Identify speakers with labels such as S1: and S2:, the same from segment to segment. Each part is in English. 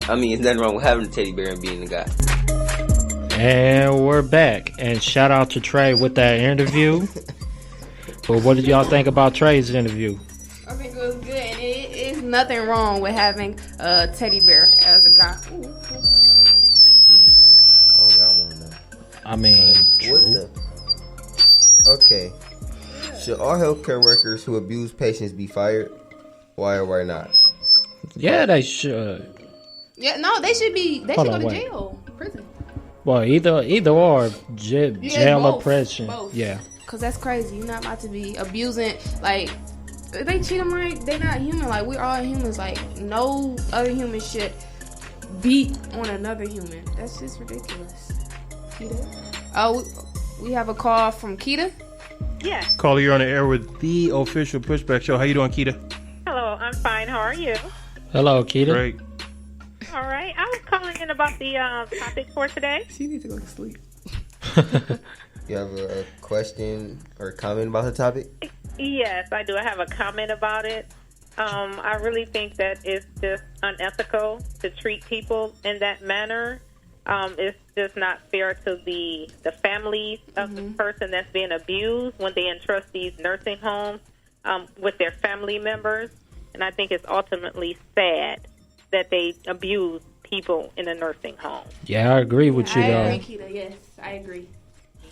S1: I mean, there's nothing wrong with having a teddy bear and being the guy.
S2: And we're back. And shout out to Trey with that interview. But what did y'all think about Trey's interview?
S3: I think it was good, and it is nothing wrong with having a teddy bear as a guy.
S4: I don't got one though.
S2: I mean,
S4: What the? Okay. Should all healthcare workers who abuse patients be fired? Why or why not?
S2: Yeah, they should.
S3: Yeah, no, they should be. They should go to
S2: wait.
S3: jail, prison.
S2: Well, either or, jail or
S3: both,
S2: prison.
S3: both.
S2: Yeah.
S3: Cause that's crazy. You're not about to be abusing. Like, they treat them like they're not human. Like, we're all humans. Like, no other human should beat on another human. That's just ridiculous. Keita? Oh, we have a call from Keita.
S5: Yeah.
S6: Caller, you're on the air with the official Pushback Show. How you doing, Keita?
S5: Hello, I'm fine. How are you?
S2: Hello, Keita.
S6: Great.
S5: All right. I was calling in about the topic for today.
S3: She needs to go to sleep.
S4: You have a question or comment about the topic?
S5: Yes, I do. I have a comment about it. I really think that it's just unethical to treat people in that manner. It's just not fair to the families of the person that's being abused when they entrust these nursing homes with their family members. And I think it's ultimately sad that they abuse people in a nursing home.
S2: Yeah, I agree with you,
S3: I
S2: though.
S3: agree, Keita. Yes, I agree.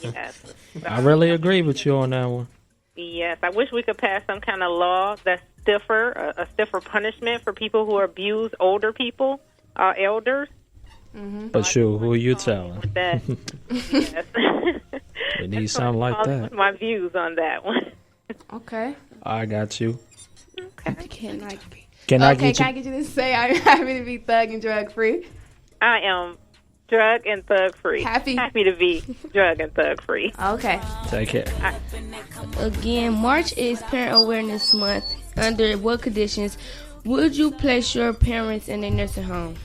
S5: Yes.
S2: I really agree with you on that one.
S5: Yes, I wish we could pass some kind of law that's stiffer, a stiffer punishment for people who abuse older people, elders.
S2: But shoot, who are you telling?
S5: With that. Yes.
S2: We need something like that.
S5: My views on that one.
S3: Okay.
S2: I got you.
S5: Okay.
S3: Can I get you to say I'm happy to be thug and drug free?
S5: I am drug and thug free.
S3: Happy
S5: to be drug and thug free.
S3: Okay.
S2: Take care.
S7: Again, March is Parent Awareness Month. Under what conditions would you place your parents in a nursing home?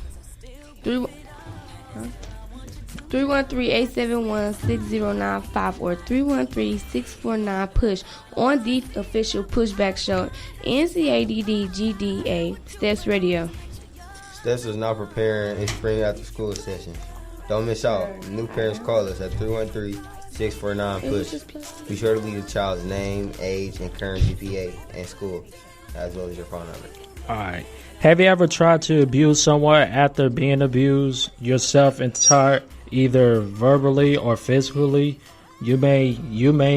S7: 313-871-6095 or 313-649-PUSH on the official Pushback Show, NCADD GDA, Steps Radio.
S4: Steps is now preparing a spring after school session. Don't miss out. New parents call us at 313-649-PUSH. Be sure to leave the child's name, age, and current GPA and school, as well as your phone number.
S2: All right. Have you ever tried to abuse someone after being abused yourself either verbally or physically? You may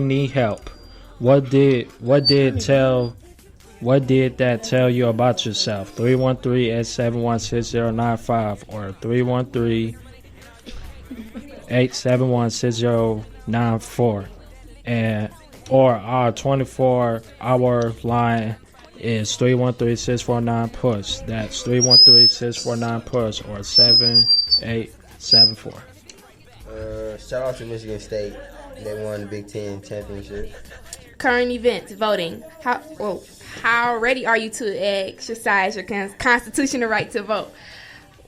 S2: need help. What did that tell you about yourself? 313-871-6095 or 313-871-6094 or our 24-hour line is 313-649-PUSH. That's 313-649-PUSH or 7874.
S4: Shout out to Michigan State. They won the Big Ten championship.
S3: Current events, voting. How ready are you to exercise your constitutional right to vote?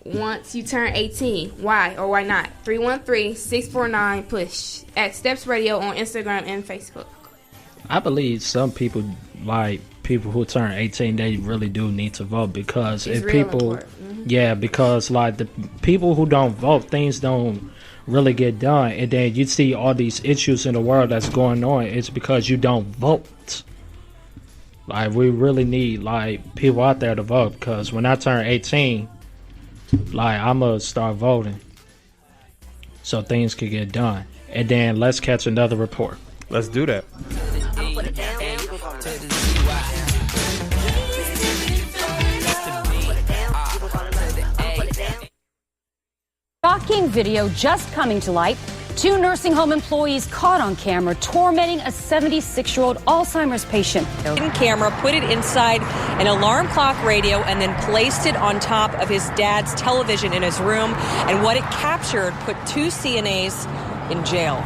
S3: Once you turn 18, why or why not? 313-649-PUSH at Steps Radio on Instagram and Facebook.
S2: I believe some people, like people who turn 18, they really do need to vote because
S3: It's
S2: if
S3: real
S2: people,
S3: important.
S2: because like the people who don't vote, things don't really get done, and then you see all these issues in the world that's going on. It's because you don't vote. Like we really need like people out there to vote because when I turn 18, like I'm gonna start voting so things can get done. And then let's catch another report.
S6: Let's do that.
S8: Shocking video just coming to light. 2 nursing home employees caught on camera tormenting a 76-year-old Alzheimer's patient.
S9: Camera put it inside an alarm clock radio and then placed it on top of his dad's television in his room. And what it captured put 2 CNAs in jail.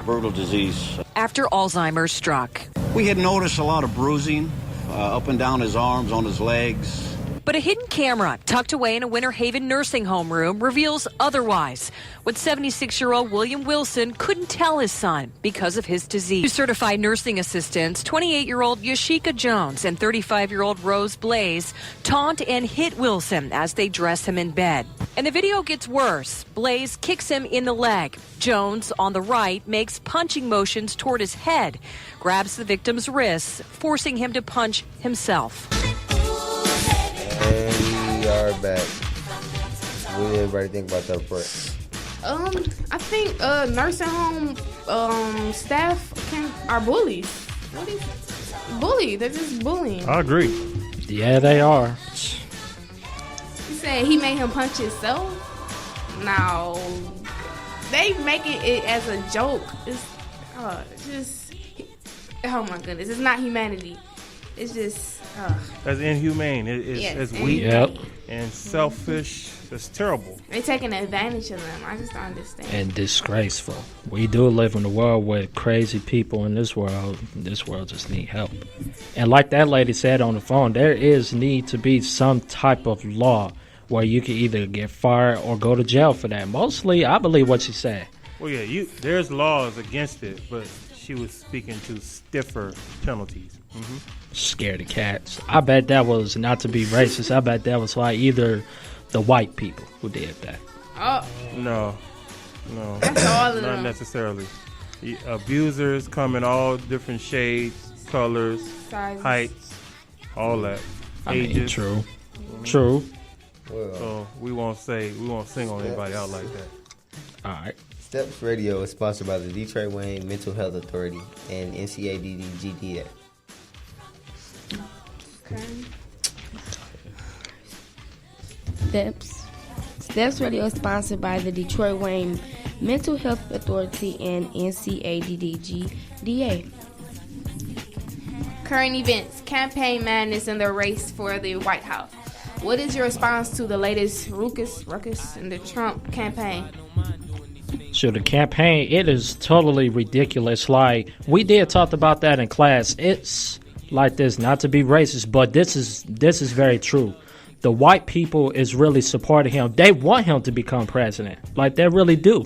S10: Brutal disease.
S9: After Alzheimer's struck.
S10: We had noticed a lot of bruising up and down his arms, on his legs.
S9: But a hidden camera tucked away in a Winter Haven nursing home room reveals otherwise. What 76-year-old William Wilson couldn't tell his son because of his disease. Two certified nursing assistants, 28-year-old Yashika Jones and 35-year-old Rose Blaze, taunt and hit Wilson as they dress him in bed. And the video gets worse. Blaze kicks him in the leg. Jones, on the right, makes punching motions toward his head, grabs the victim's wrists, forcing him to punch himself.
S4: And we are back. What did everybody think about that report?
S3: I think nursing home staff are bullies. Bully. They're just bullying.
S6: I agree.
S2: Yeah, they are.
S3: You said he made him punch himself? No. They making it as a joke. It's just, oh my goodness. It's not humanity. It's just,
S6: That's inhumane. It's weak and selfish. It's terrible.
S3: They taking advantage of them. I just don't understand.
S2: And disgraceful. We do live in a world with crazy people in this world. This world just need help. And like that lady said on the phone, there is need to be some type of law where you can either get fired or go to jail for that. Mostly, I believe what she said.
S6: Well, yeah, there's laws against it, but she was speaking to stiffer penalties. Mm-hmm.
S2: Scared of cats. I bet that was, not to be racist, I bet that was like either the white people who did that.
S3: Oh.
S6: No.
S3: That's all of them.
S6: Not necessarily. Abusers come in all different shades, colors,
S3: sizes,
S6: heights, all that.
S2: Ages.
S6: Ages.
S2: True. True.
S4: Well,
S6: so we won't sing on anybody out like that.
S2: All right.
S4: Steps Radio is sponsored by the Detroit Wayne Mental Health Authority and NCADD GDA.
S3: Okay.
S7: Steps Radio is sponsored by the Detroit Wayne Mental Health Authority and NCADD GDA.
S3: Current events, campaign madness in the race for the White House. What is your response to the latest ruckus in the Trump campaign?
S2: So the campaign, it is totally ridiculous. Like, we did talk about that in class. It's like this, not to be racist, but this is very true. The white people is really supporting him. They want him to become president. Like, they really do.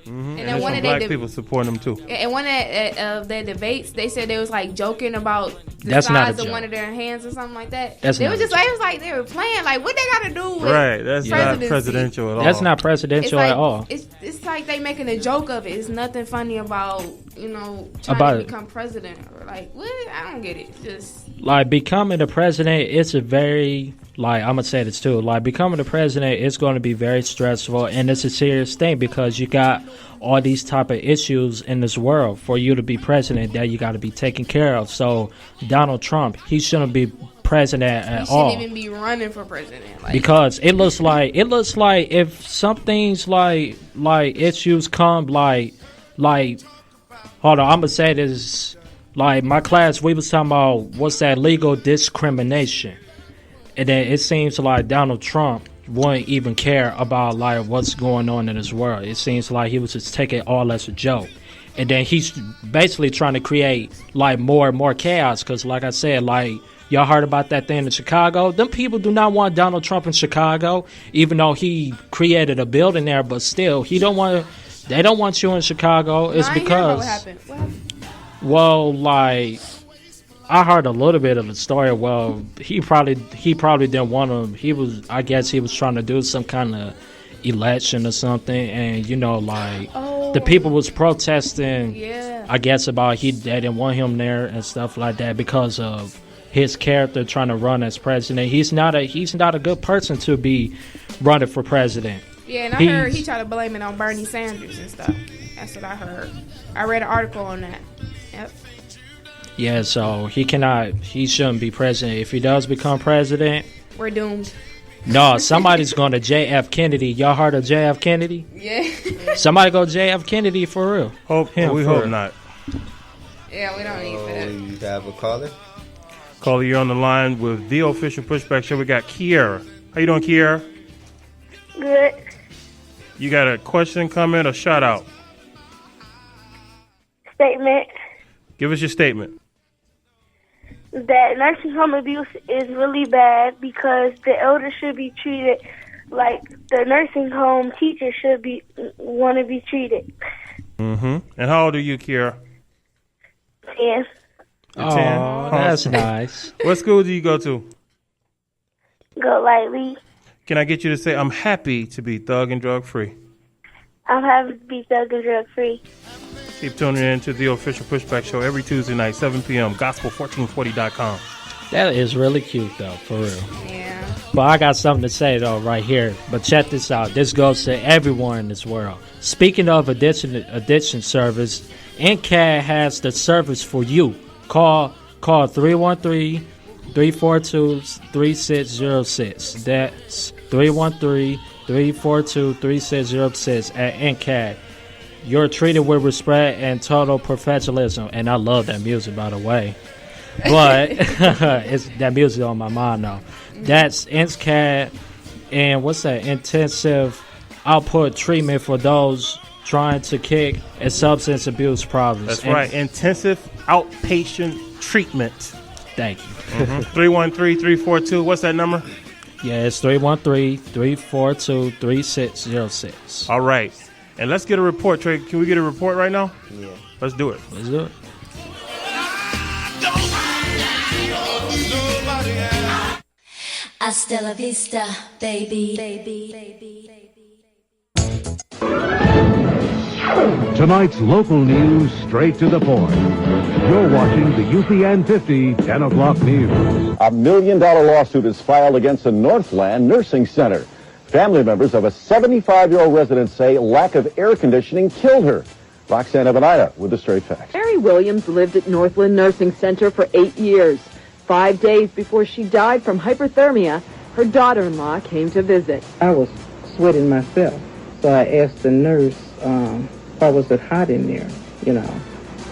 S6: Mm-hmm. And some black people supporting him too.
S3: And one of their debates, they said they was like joking about the
S2: That's
S3: size of one of their hands or something like that.
S2: That's
S3: it was just like, it was like they were playing. Like, what they got to do with
S6: right? That's not presidential at all.
S2: That's not presidential
S3: at
S2: all.
S3: It's like they making a joke of it. It's nothing funny about trying to become president or like what? I don't get it. Just
S2: like becoming the president, it's a very I'm gonna say this too. Like becoming the president, it's going to be very stressful, and it's a serious thing because you got all these type of issues in this world for you to be president that you got to be taken care of. So Donald Trump, he shouldn't be president at all.
S3: He shouldn't even be running for president.
S2: Because it looks like if some things like issues come like hold on, I'm gonna say this. Like my class, we was talking about what's that legal discrimination. And then it seems like Donald Trump wouldn't even care about like what's going on in this world. It seems like he was just taking it all as a joke. And then he's basically trying to create like more and more chaos. Because like I said, like y'all heard about that thing in Chicago. Them people do not want Donald Trump in Chicago, even though he created a building there. But still, they don't want you in Chicago. It's because
S3: what happened?
S2: Well, like I heard a little bit of the story. Well, he probably didn't want him. I guess he was trying to do some kind of election or something, and the people was protesting.
S3: Yeah.
S2: I guess about they didn't want him there and stuff like that because of his character trying to run as president. He's not a good person to be running for president.
S3: Yeah, and I heard he tried to blame it on Bernie Sanders and stuff. That's what I heard. I read an article on that. Yep.
S2: Yeah, so he shouldn't be president. If he does become president,
S3: we're doomed.
S2: No, somebody's going to JF Kennedy. Y'all heard of JF Kennedy?
S3: Yeah.
S2: Somebody go JF Kennedy for real.
S6: We hope not.
S3: Yeah, we don't need that.
S4: We have a caller.
S6: Caller, you're on the line with the official pushback show. We got Kiera. How you doing, Kiera?
S11: Good.
S6: You got a question, comment, or shout out?
S11: Statement.
S6: Give us your statement.
S11: that nursing home abuse is really bad because the elders should be treated like the nursing home teachers should want to be treated.
S6: Mm-hmm. And how old are you, Kiara?
S11: 10.
S2: Oh, 10? That's nice.
S6: What school do you go to?
S11: Go lightly.
S6: Can I get you to say, I'm happy to be thug and drug free?
S11: I'm happy to be thug and drug free.
S6: Keep tuning in to the official Pushback Show every Tuesday night, 7 p.m. Gospel1440.com.
S2: That is really cute, though, for real.
S3: Yeah.
S2: But I got something to say, though, right here. But check this out. This goes to everyone in this world. Speaking of addiction service, NCADD has the service for you. Call 313-342-3606. That's 313-342-3606 at NCADD. You're treated with respect and total professionalism. And I love that music, by the way. But it's that music on my mind now. That's NCADD, and what's that? Intensive output treatment for those trying to kick a substance abuse problems.
S6: That's right. Intensive outpatient treatment.
S2: Thank you.
S6: 313-342. What's that number?
S2: Yeah, it's 313-342-3606.
S6: All right. And let's get a report, Trey. Can we get a report right now?
S4: Yeah.
S6: Let's do it.
S2: Let's do it.
S12: Hasta la vista, baby.
S13: Tonight's local news straight to the point. You're watching the UPN 50 10 o'clock news.
S10: $1 million lawsuit is filed against the Northland Nursing Center. Family members of a 75-year-old resident say lack of air conditioning killed her. Roxanne Evanida with the straight facts.
S14: Mary Williams lived at Northland Nursing Center for 8 years. 5 days before she died from hyperthermia, her daughter-in-law came to visit.
S15: I was sweating myself, so I asked the nurse, why was it hot in there,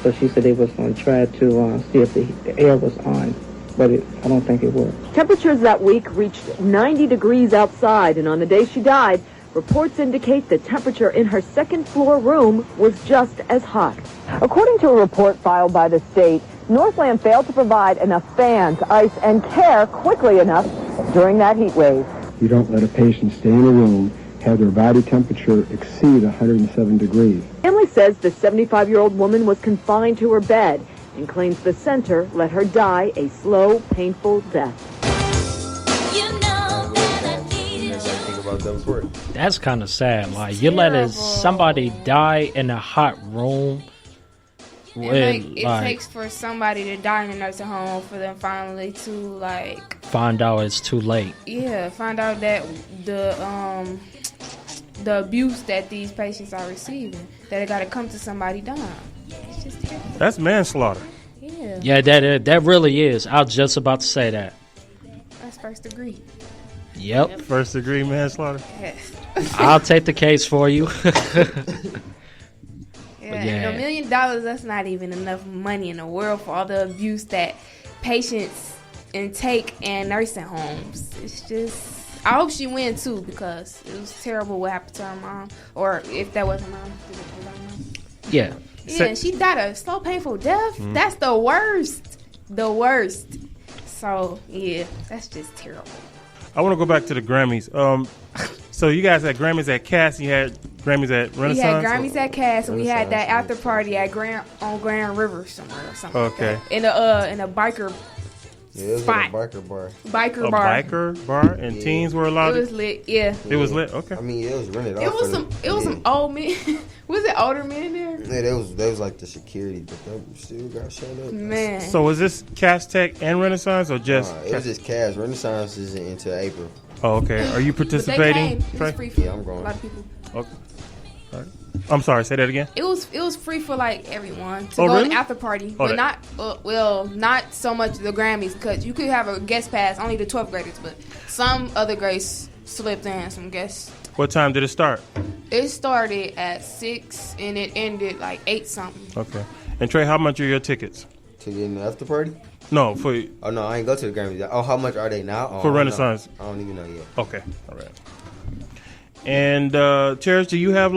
S15: So she said they was going to try to see if the air was on, but I don't think it worked.
S14: Temperatures that week reached 90 degrees outside, and on the day she died, reports indicate the temperature in her second-floor room was just as hot. According to a report filed by the state, Northland failed to provide enough fans, ice, and care quickly enough during that heat wave.
S16: You don't let a patient stay in a room, have their body temperature exceed 107 degrees.
S14: Family says the 75-year-old woman was confined to her bed and claims the center let her die a slow, painful death.
S2: That's kind of sad. Like, you let somebody die in a hot room.
S3: And it takes for somebody to die in a nursing home for them finally to
S2: find out it's too late.
S3: Yeah, find out that the abuse that these patients are receiving, that it got to come to somebody dying. It's just terrible.
S6: That's manslaughter.
S3: Yeah.
S2: Yeah, that really is. I was just about to say that.
S3: That's first degree.
S2: Yep.
S6: First degree manslaughter.
S3: Yes.
S2: I'll take the case for you.
S3: Yeah, $1 million, that's not even enough money in the world for all the abuse that patients intake in nursing homes. It's just, I hope she wins too, because it was terrible what happened to her mom. Or if that wasn't mom,
S2: yeah.
S3: Yeah, she died a slow, painful death. Mm-hmm. That's the worst. The worst. So, yeah, that's just terrible.
S6: I want to go back to the Grammys. So you guys had Grammys at Cass, you had Grammys at Renaissance?
S3: We had Grammys at Cass, and we had that after party at Grand River somewhere or something.
S6: Okay.
S3: Like in a biker spot.
S4: A biker bar.
S6: Biker bar, and teens were allowed.
S3: It was lit, yeah.
S6: It was lit, okay.
S4: I mean, it was rented out.
S3: It was some old men. Was it older men there?
S4: Yeah, they was like the security, but they still got shut up.
S3: Man.
S6: So was this Cass Tech and Renaissance, or just?
S4: It was just Cass. Renaissance isn't until April.
S6: Oh, okay. Are you participating?
S3: It was free for
S4: I'm going.
S3: a lot of people.
S6: Okay. All right. I'm sorry. Say that again.
S3: It was free for everyone to
S6: go
S3: to
S6: really?
S3: the after party, but not so much the Grammys, because you could have a guest pass only the 12th graders, but some other grades slipped in some guests.
S6: What time did it start?
S3: It started at 6 and it ended 8 something.
S6: Okay. And Trey, how much are your tickets?
S4: To get in the after party?
S6: No, for.
S4: Oh no, I ain't go to the Grammys. Oh, how much are they now?
S6: For Renaissance.
S4: I don't even know yet.
S6: Okay. All right. And Cherish, do you have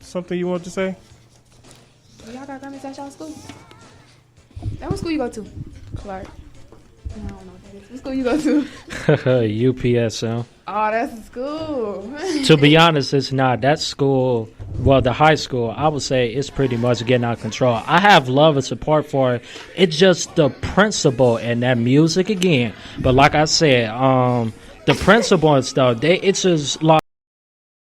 S6: something you want to say?
S3: Y'all got Grammys at y'all school? That what school you go to? Clark. I don't know what that is. What school you go to?
S2: UPSL.
S3: Oh, that's a school.
S2: To be honest, it's not. That school, well, the high school, I would say it's pretty much getting out of control. I have love and support for it. It's just the principle and that music again. But like I said, the principle and stuff, it's just like